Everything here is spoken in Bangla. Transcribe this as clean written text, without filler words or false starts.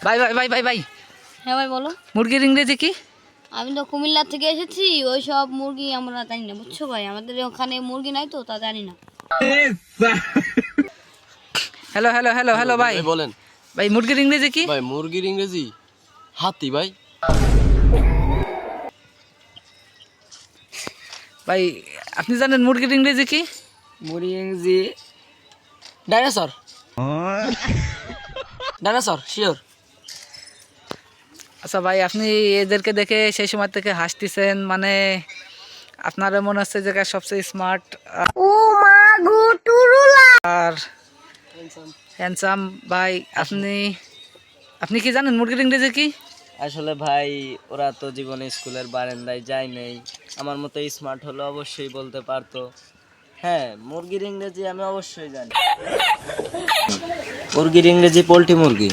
ভাই ভাই ভাই ভাই ভাই হ্যাঁ ভাই বলো। মুরগির ইংরেজি কি? আমি তো কুমিল্লা থেকে এসেছি, ওই সব মুরগি আমরা জানি না, বুঝছো ভাই, আমাদের ওখানে মুরগি নাই তো তা জানি না। হ্যালো হ্যালো হ্যালো হ্যালো ভাই ভাই বলেন। ভাই মুরগির ইংরেজি কি? ভাই মুরগির ইংরেজি হাতি ভাই। ভাই আপনি জানেন মুরগির ইংরেজি কি? মুরগির ইংরেজি ডাইনোসর। Dinosaur sure. আচ্ছা ভাই আপনি এদেরকে দেখে সেই সময় থেকে হাসতেছেন, মানে আপনার মনে হচ্ছে যে সবচেয়ে স্মার্ট আর হ্যান্ডসাম। ভাই আপনি আপনি কি জানেন মুরগির ইংরেজি কি? আসলে ভাই ওরা তো জীবনে স্কুলের বারান্দায় যায় নাই, আমার মতো স্মার্ট হলে অবশ্যই বলতে পারতো। হ্যাঁ, মুরগির ইংরেজি আমি অবশ্যই জানি। মুরগির ইংরেজি পোল্ট্রি মুরগি।